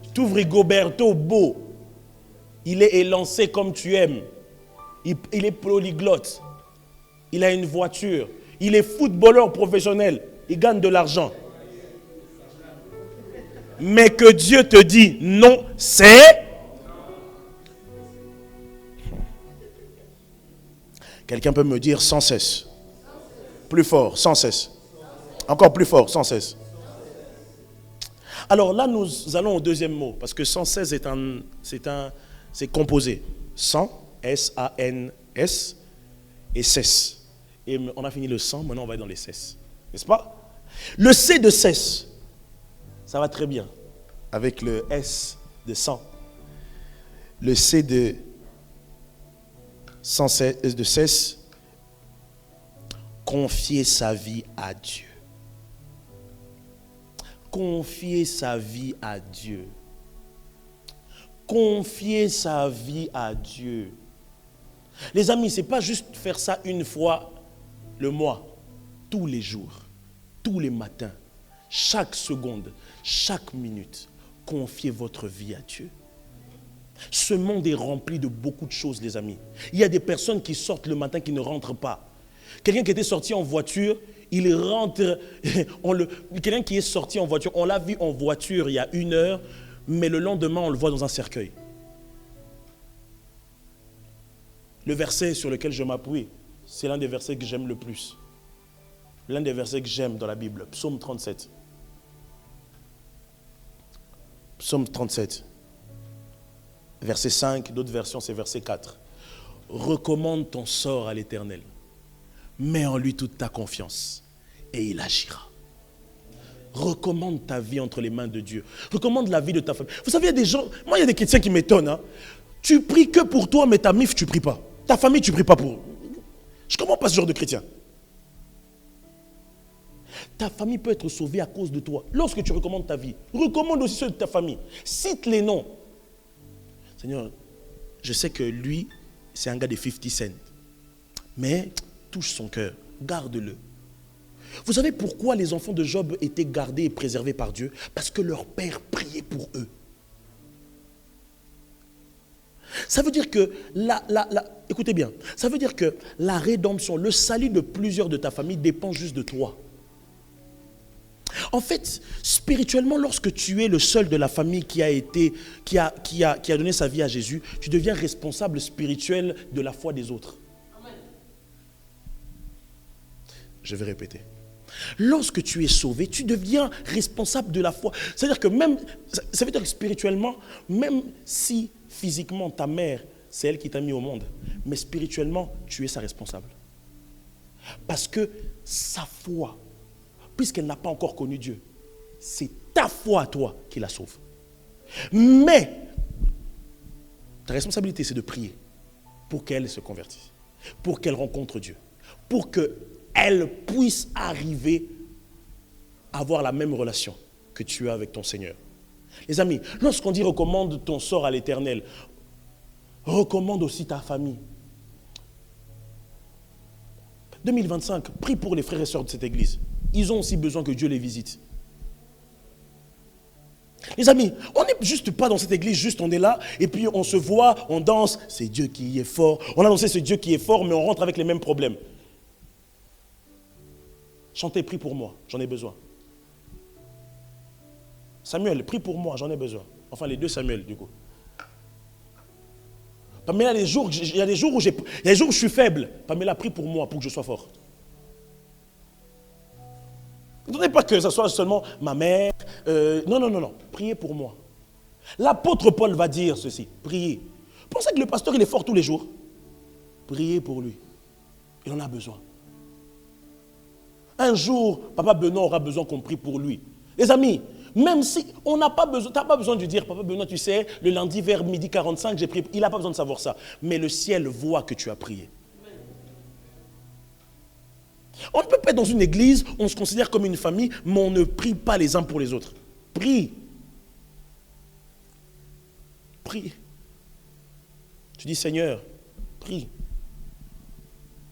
Tu trouves Rigoberto beau, il est élancé comme tu aimes, il est polyglotte, il a une voiture, il est footballeur professionnel, il gagne de l'argent. Mais que Dieu te dit non, c'est... Quelqu'un peut me dire sans cesse. Plus fort, sans cesse. Encore plus fort, sans cesse. Alors là, nous allons au deuxième mot, parce que sans cesse c'est composé. Sans, S-A-N-S, et cesse. Et on a fini le sans, maintenant on va dans les cesse. N'est-ce pas? Le C de cesse, ça va très bien avec le S de sans. Le C de cesse, confier sa vie à Dieu. Confier sa vie à Dieu. Confier sa vie à Dieu. Les amis, ce n'est pas juste faire ça une fois le mois, tous les jours, tous les matins, chaque seconde, chaque minute. Confiez votre vie à Dieu. Ce monde est rempli de beaucoup de choses, les amis. Il y a des personnes qui sortent le matin qui ne rentrent pas. Quelqu'un qui était sorti en voiture, il rentre. Quelqu'un qui est sorti en voiture, on l'a vu en voiture il y a 1 heure, mais le lendemain, on le voit dans un cercueil. Le verset sur lequel je m'appuie, c'est l'un des versets que j'aime le plus. L'un des versets que j'aime dans la Bible, Psaume 37. Psaume 37. Verset 5, d'autres versions, c'est verset 4. Recommande ton sort à l'Éternel. Mets en lui toute ta confiance et il agira. Recommande ta vie entre les mains de Dieu. Recommande la vie de ta famille. Vous savez, il y a des gens, moi il y a des chrétiens qui m'étonnent. Hein. Tu pries que pour toi, mais ta MIF, tu ne pries pas. Ta famille, tu ne pries pas pour. Je ne comprends pas ce genre de chrétien. Ta famille peut être sauvée à cause de toi. Lorsque tu recommandes ta vie, recommande aussi ceux de ta famille. Cite les noms. Seigneur, je sais que lui, c'est un gars de 50 cents. Mais touche son cœur, garde-le. Vous savez pourquoi les enfants de Job étaient gardés et préservés par Dieu? Parce que leur père priait pour eux. Ça veut dire que, écoutez bien, ça veut dire que la rédemption, le salut de plusieurs de ta famille dépend juste de toi. En fait, spirituellement, lorsque tu es le seul de la famille qui a donné sa vie à Jésus, tu deviens responsable spirituel de la foi des autres. Amen. Je vais répéter. Lorsque tu es sauvé, tu deviens responsable de la foi. C'est-à-dire que ça veut dire que spirituellement, même si physiquement ta mère, c'est elle qui t'a mis au monde, mais spirituellement, tu es sa responsable. Parce que sa foi, puisqu'elle n'a pas encore connu Dieu, c'est ta foi à toi qui la sauve. Mais ta responsabilité, c'est de prier pour qu'elle se convertisse, pour qu'elle rencontre Dieu, pour qu'elle puisse arriver à avoir la même relation que tu as avec ton Seigneur. Les amis, lorsqu'on dit recommande ton sort à l'Éternel, recommande aussi ta famille. 2025, prie pour les frères et sœurs de cette église. Ils ont aussi besoin que Dieu les visite. Les amis, on n'est juste pas dans cette église, juste on est là, et puis on se voit, on danse, c'est Dieu qui est fort. On a dansé ce Dieu qui est fort, mais on rentre avec les mêmes problèmes. Chantez, prie pour moi, j'en ai besoin. Samuel, prie pour moi, j'en ai besoin. Enfin, les deux Samuel, du coup. Pamela, il y a des jours où je suis faible. Pamela, prie pour moi, pour que je sois fort. Ne donnez pas que ce soit seulement ma mère. Non. Priez pour moi. L'apôtre Paul va dire ceci. Priez. Pensez que le pasteur, il est fort tous les jours. Priez pour lui. Il en a besoin. Un jour, papa Benoît aura besoin qu'on prie pour lui. Les amis, même si on n'a pas besoin, tu n'as pas besoin de dire, papa Benoît, tu sais, le lundi vers 12h45, j'ai prié. Il n'a pas besoin de savoir ça. Mais le ciel voit que tu as prié. On ne peut pas être dans une église, on se considère comme une famille, mais on ne prie pas les uns pour les autres. Prie. Prie. Tu dis, Seigneur, prie.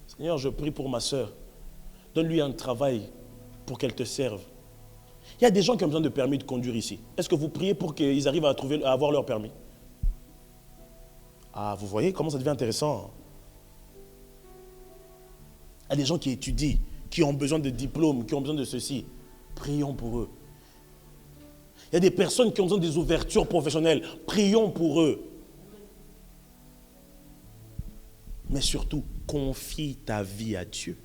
Seigneur, je prie pour ma soeur. Donne-lui un travail pour qu'elle te serve. Il y a des gens qui ont besoin de permis de conduire ici. Est-ce que vous priez pour qu'ils arrivent à avoir leur permis? Ah, vous voyez comment ça devient intéressant. Il y a des gens qui étudient, qui ont besoin de diplômes, qui ont besoin de ceci. Prions pour eux. Il y a des personnes qui ont besoin des ouvertures professionnelles. Prions pour eux. Mais surtout, confie ta vie à Dieu.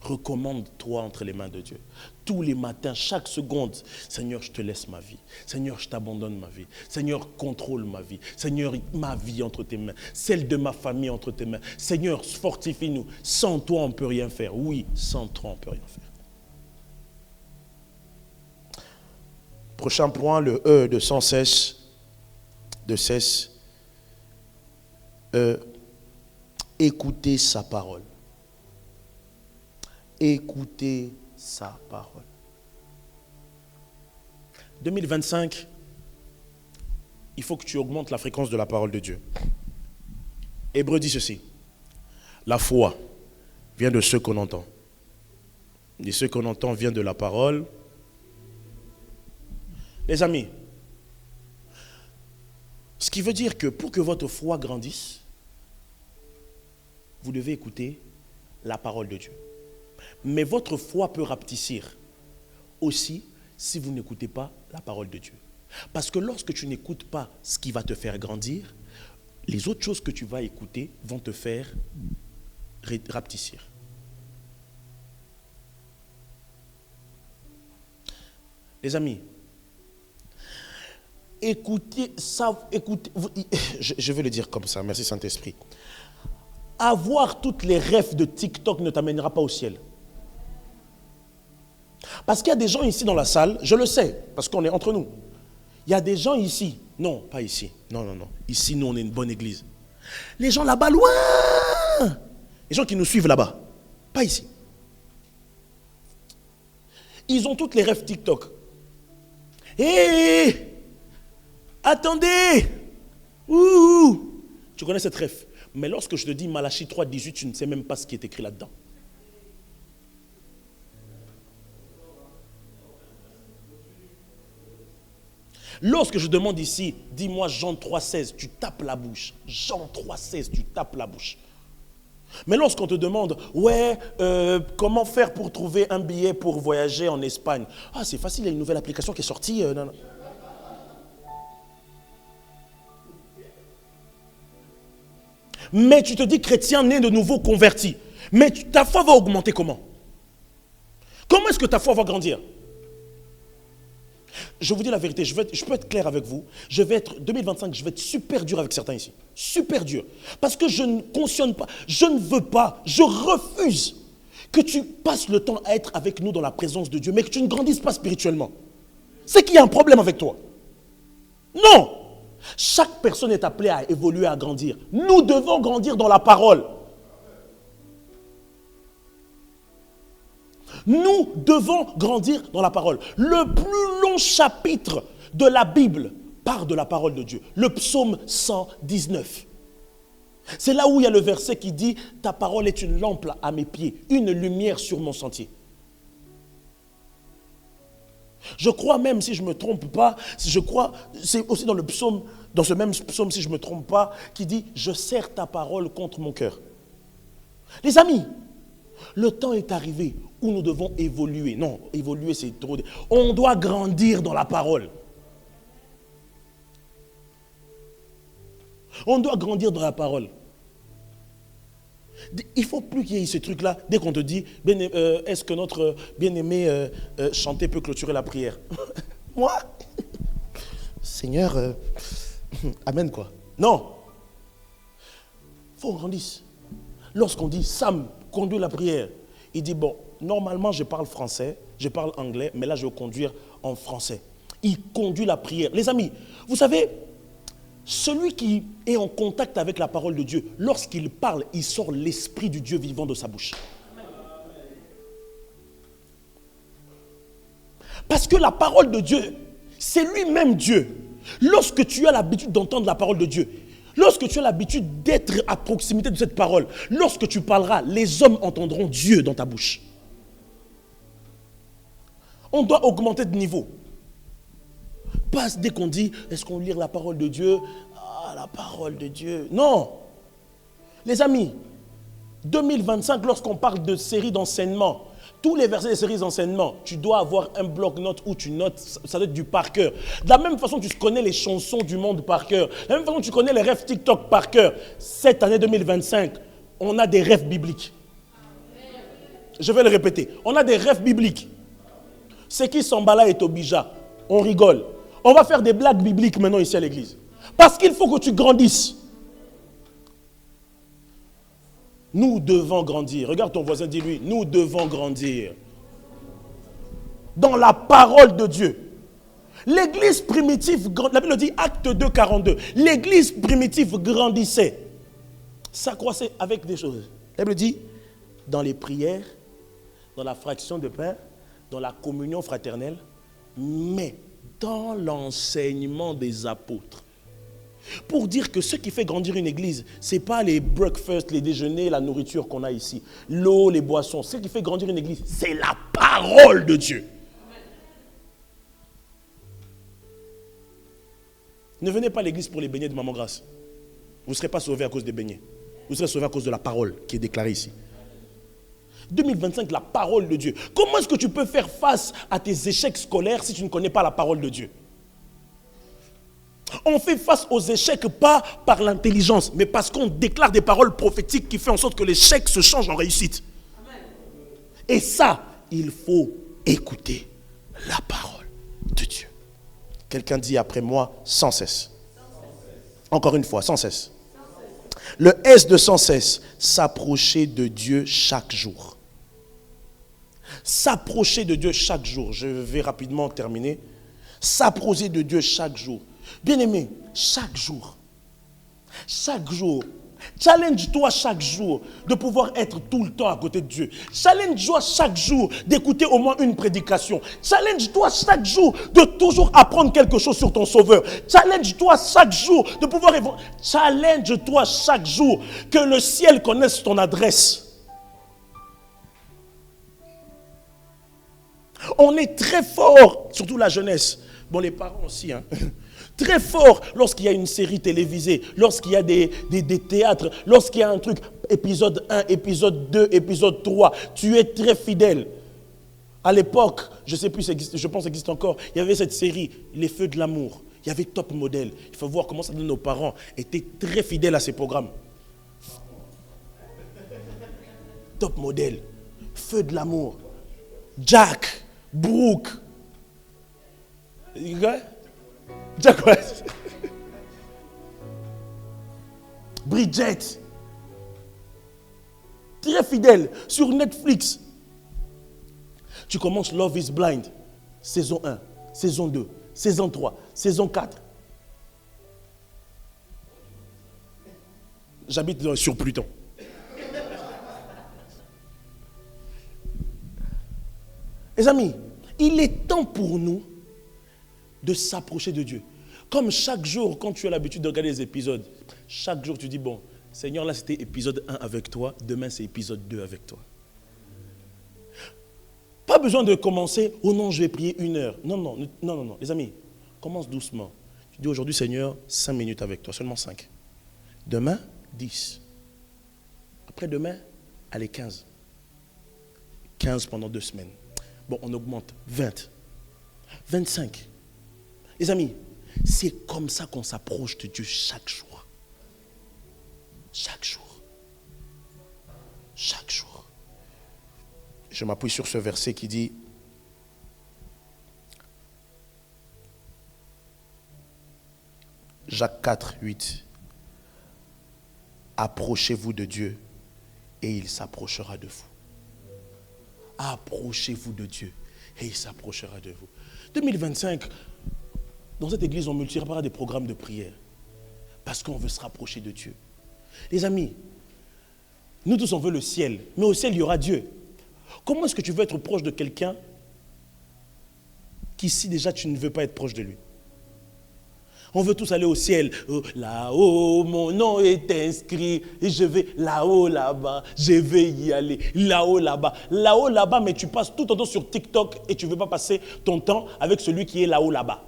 Recommande-toi entre les mains de Dieu. Tous les matins, chaque seconde, Seigneur, je te laisse ma vie. Seigneur, je t'abandonne ma vie. Seigneur, contrôle ma vie. Seigneur, ma vie entre tes mains. Celle de ma famille entre tes mains. Seigneur, fortifie-nous. Sans toi, on ne peut rien faire. Oui, sans toi, on ne peut rien faire. Prochain point, le E de sans cesse. De cesse. Écoutez sa parole. Écoutez sa parole. 2025, il faut que tu augmentes la fréquence de la parole de Dieu. Hébreu dit ceci. La foi vient de ce qu'on entend. Et ce qu'on entend vient de la parole. Les amis, ce qui veut dire que pour que votre foi grandisse, vous devez écouter la parole de Dieu. Mais votre foi peut rapetissir aussi si vous n'écoutez pas la parole de Dieu. Parce que lorsque tu n'écoutes pas ce qui va te faire grandir, les autres choses que tu vas écouter vont te faire rapetissir. Les amis, écoutez, je vais le dire comme ça, merci Saint-Esprit. Avoir toutes les rêves de TikTok ne t'amènera pas au ciel. Parce qu'il y a des gens ici dans la salle, je le sais, parce qu'on est entre nous. Il y a des gens ici, non, pas ici, non. Ici, nous, on est une bonne église. Les gens là-bas, loin, les gens qui nous suivent là-bas, pas ici. Ils ont toutes les rêves TikTok. Hé, attendez, tu connais cette rêve. Mais lorsque je te dis Malachie 3,18, tu ne sais même pas ce qui est écrit là-dedans. Lorsque je demande ici, dis-moi Jean 3,16, tu tapes la bouche. Jean 3,16, tu tapes la bouche. Mais lorsqu'on te demande, comment faire pour trouver un billet pour voyager en Espagne? Ah, c'est facile, il y a une nouvelle application qui est sortie. Non. Mais tu te dis chrétien né de nouveau converti. Mais ta foi va augmenter comment? Comment est-ce que ta foi va grandir? Je vous dis la vérité, je peux être clair avec vous. 2025, je vais être super dur avec certains ici. Super dur. Parce que je ne cautionne pas, je ne veux pas, je refuse que tu passes le temps à être avec nous dans la présence de Dieu, mais que tu ne grandisses pas spirituellement. C'est qu'il y a un problème avec toi. Non! Chaque personne est appelée à évoluer, à grandir. Nous devons grandir dans la parole. Nous devons grandir dans la parole. Le plus long chapitre de la Bible part de la parole de Dieu. Le psaume 119. C'est là où il y a le verset qui dit « Ta parole est une lampe à mes pieds, une lumière sur mon sentier. » Je crois même, si je ne me trompe pas, c'est aussi dans le psaume, dans ce même psaume, si je ne me trompe pas, qui dit « Je serre ta parole contre mon cœur. » Les amis, le temps est arrivé où nous devons évoluer. Non, évoluer c'est trop. On doit grandir dans la parole. On doit grandir dans la parole. Il ne faut plus qu'il y ait ce truc-là. Dès qu'on te dit, est-ce que notre bien-aimé chanté peut clôturer la prière? Moi Seigneur, amen quoi. Non. Il faut qu'on grandisse. Lorsqu'on dit, Sam, conduis la prière, il dit, bon, normalement je parle français, je parle anglais, mais là je vais conduire en français. Il conduit la prière. Les amis, vous savez, celui qui est en contact avec la parole de Dieu, lorsqu'il parle, il sort l'esprit du Dieu vivant de sa bouche. Parce que la parole de Dieu, c'est lui-même Dieu. Lorsque tu as l'habitude d'entendre la parole de Dieu, lorsque tu as l'habitude d'être à proximité de cette parole, lorsque tu parleras, les hommes entendront Dieu dans ta bouche. On doit augmenter de niveau. Pas dès qu'on dit, est-ce qu'on lit la parole de Dieu? Ah, la parole de Dieu. Non. Les amis, 2025, lorsqu'on parle de séries d'enseignement, tous les versets des séries d'enseignement, tu dois avoir un bloc-notes où tu notes, ça doit être du par cœur. De la même façon que tu connais les chansons du monde par cœur, de la même façon que tu connais les rêves TikTok par cœur, cette année 2025, on a des rêves bibliques. Je vais le répéter. On a des rêves bibliques. C'est qui Sambala et Tobija? On rigole. On va faire des blagues bibliques maintenant ici à l'église. Parce qu'il faut que tu grandisses. Nous devons grandir. Regarde ton voisin, dis-lui, nous devons grandir. Dans la parole de Dieu. L'église primitive, la Bible dit, acte 2, 42. L'église primitive grandissait. Ça croissait avec des choses. La Bible dit, dans les prières, dans la fraction de pain, dans la communion fraternelle, mais dans l'enseignement des apôtres. Pour dire que ce qui fait grandir une église, ce n'est pas les breakfasts, les déjeuners, la nourriture qu'on a ici, l'eau, les boissons. Ce qui fait grandir une église, c'est la parole de Dieu. Ne venez pas à l'église pour les beignets de Maman Grâce. Vous ne serez pas sauvés à cause des beignets. Vous serez sauvés à cause de la parole qui est déclarée ici. 2025, la parole de Dieu. Comment est-ce que tu peux faire face à tes échecs scolaires si tu ne connais pas la parole de Dieu? On fait face aux échecs pas par l'intelligence, mais parce qu'on déclare des paroles prophétiques qui font en sorte que l'échec se change en réussite. Et ça, il faut écouter la parole de Dieu. Quelqu'un dit après moi, sans cesse. Encore une fois, sans cesse. Le S de sans cesse, s'approcher de Dieu chaque jour. S'approcher de Dieu chaque jour. Je vais rapidement terminer. S'approcher de Dieu chaque jour. Bien-aimé, chaque jour. Chaque jour. Challenge-toi chaque jour de pouvoir être tout le temps à côté de Dieu. Challenge-toi chaque jour d'écouter au moins une prédication. Challenge-toi chaque jour de toujours apprendre quelque chose sur ton Sauveur. Challenge-toi chaque jour de pouvoir... Challenge-toi chaque jour que le ciel connaisse ton adresse. On est très fort, surtout la jeunesse. Bon, les parents aussi, hein. Très fort lorsqu'il y a une série télévisée, lorsqu'il y a des théâtres, lorsqu'il y a un truc, épisode 1, épisode 2, épisode 3, tu es très fidèle. À l'époque, je ne sais plus, je pense que ça existe encore, il y avait cette série, Les Feux de l'amour. Il y avait Top Model. Il faut voir comment ça donne nos parents étaient très fidèles à ces programmes. Top Model, Feux de l'amour, Jack, Brooke. Jack West. Bridget. Très fidèle. Sur Netflix. Tu commences Love is Blind. Saison 1, saison 2, saison 3, saison 4. J'habite sur Pluton. Les amis, il est temps pour nous de s'approcher de Dieu. Comme chaque jour, quand tu as l'habitude de regarder les épisodes, chaque jour tu dis, bon, Seigneur, là c'était épisode 1 avec toi, demain c'est épisode 2 avec toi. Pas besoin de commencer, oh non, je vais prier 1 heure. Non, les amis, commence doucement. Tu dis aujourd'hui, Seigneur, 5 minutes avec toi, seulement 5. Demain, 10. Après demain, allez, 15. 15 pendant 2 semaines. Bon, on augmente, 20. 25. Les amis, c'est comme ça qu'on s'approche de Dieu chaque jour. Chaque jour. Chaque jour. Je m'appuie sur ce verset qui dit, Jacques 4, 8, approchez-vous de Dieu et il s'approchera de vous. Approchez-vous de Dieu et il s'approchera de vous. 2025, dans cette église, on multipliera des programmes de prière parce qu'on veut se rapprocher de Dieu. Les amis, nous tous on veut le ciel, mais au ciel il y aura Dieu. Comment est-ce que tu veux être proche de quelqu'un qu'ici déjà tu ne veux pas être proche de lui? On veut tous aller au ciel. Là-haut, mon nom est inscrit. Et je vais là-haut, là-bas. Je vais y aller. Là-haut, là-bas. Là-haut, là-bas, mais tu passes tout ton temps sur TikTok et tu ne veux pas passer ton temps avec celui qui est là-haut, là-bas.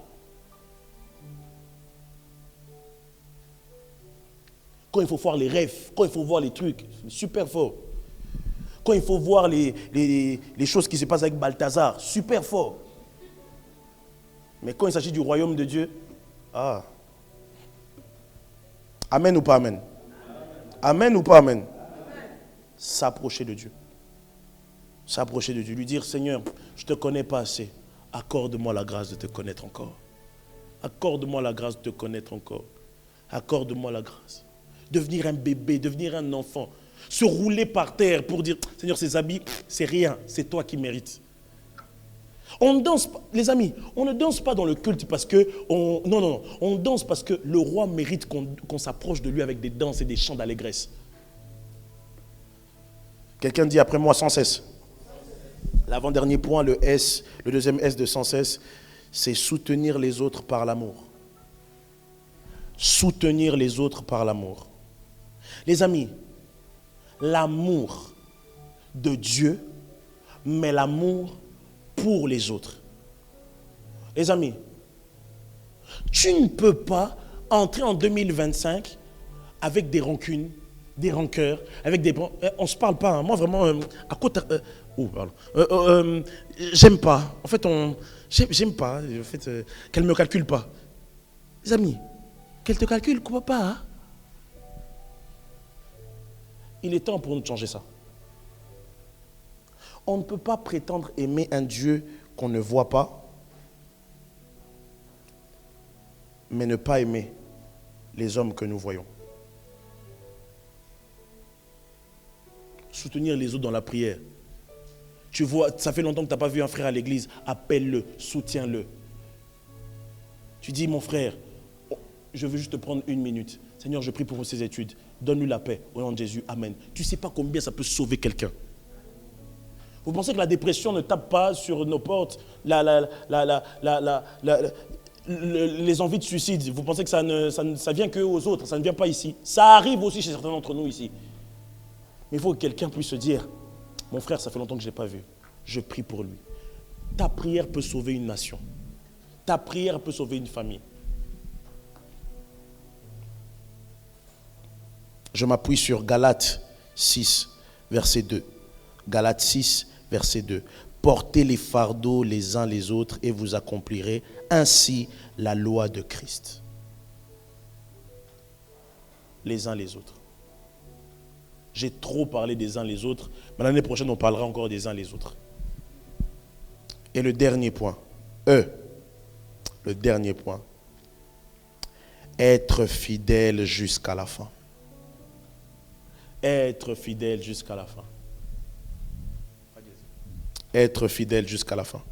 Quand il faut voir les rêves, quand il faut voir les trucs, super fort. Quand il faut voir les choses qui se passent avec Balthazar, super fort. Mais quand il s'agit du royaume de Dieu, Amen ou pas amen? Amen ou pas amen? S'approcher de Dieu. S'approcher de Dieu, lui dire, Seigneur, je ne te connais pas assez. Accorde-moi la grâce de te connaître encore. Accorde-moi la grâce de te connaître encore. Accorde-moi la grâce. Devenir un bébé, devenir un enfant. Se rouler par terre pour dire, Seigneur, ces habits, c'est rien, c'est toi qui mérites. On ne danse pas, les amis, on ne danse pas dans le culte parce que, non, on danse parce que le roi mérite qu'on s'approche de lui avec des danses et des chants d'allégresse. Quelqu'un dit après moi sans cesse. L'avant-dernier point, le deuxième S de sans cesse, c'est soutenir les autres par l'amour. Soutenir les autres par l'amour. Les amis, l'amour de Dieu, mais l'amour pour les autres. Les amis, tu ne peux pas entrer en 2025 avec des rancunes, des rancœurs, avec des... On ne se parle pas, hein. Moi vraiment, à côté... j'aime pas. En fait, j'aime pas. En fait, qu'elle ne me calcule pas. Les amis, qu'elle te calcule, quoi pas, hein? Il est temps pour nous de changer ça. On ne peut pas prétendre aimer un Dieu qu'on ne voit pas, mais ne pas aimer les hommes que nous voyons. Soutenir les autres dans la prière. Tu vois, ça fait longtemps que tu n'as pas vu un frère à l'église, appelle-le, soutiens-le. Tu dis, mon frère, je veux juste te prendre 1 minute. Seigneur, je prie pour ses études. Donne-lui la paix. Au nom de Jésus, amen. Tu ne sais pas combien ça peut sauver quelqu'un. Vous pensez que la dépression ne tape pas sur nos portes, les envies de suicide? Vous pensez que ça vient que aux autres, ça ne vient pas ici? Ça arrive aussi chez certains d'entre nous ici. Mais il faut que quelqu'un puisse se dire, mon frère, ça fait longtemps que je ne l'ai pas vu. Je prie pour lui. Ta prière peut sauver une nation. Ta prière peut sauver une famille. Je m'appuie sur Galates 6, verset 2. Galates 6, verset 2. Portez les fardeaux les uns les autres et vous accomplirez ainsi la loi de Christ. Les uns les autres. J'ai trop parlé des uns les autres, mais l'année prochaine on parlera encore des uns les autres. Et le dernier point, le dernier point, être fidèle jusqu'à la fin. Être fidèle jusqu'à la fin. Être fidèle jusqu'à la fin.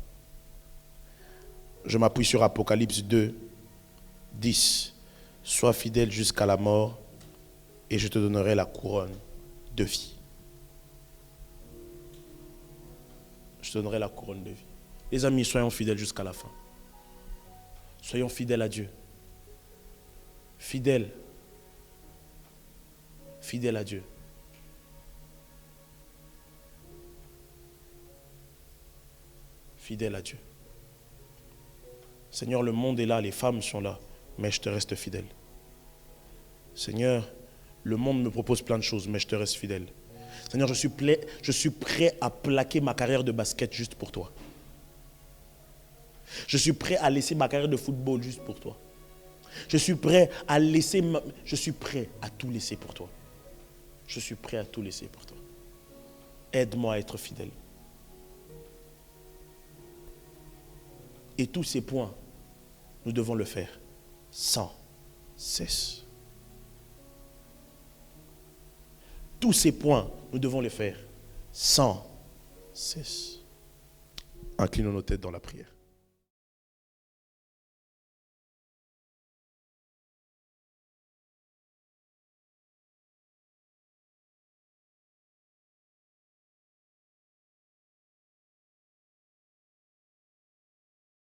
Je m'appuie sur Apocalypse 2, 10. Sois fidèle jusqu'à la mort et je te donnerai la couronne de vie. Je te donnerai la couronne de vie. Les amis, soyons fidèles jusqu'à la fin. Soyons fidèles à Dieu. Fidèles. Fidèles à Dieu. Fidèle à Dieu. Seigneur, le monde est là, les femmes sont là, mais je te reste fidèle. Seigneur, le monde me propose plein de choses, mais je te reste fidèle. Seigneur, je suis prêt à plaquer ma carrière de basket juste pour toi. Je suis prêt à laisser ma carrière de football juste pour toi. Je suis prêt à tout laisser pour toi. Je suis prêt à tout laisser pour toi. Aide-moi à être fidèle. Et tous ces points, nous devons le faire sans cesse. Tous ces points, nous devons les faire sans cesse. Inclinons nos têtes dans la prière.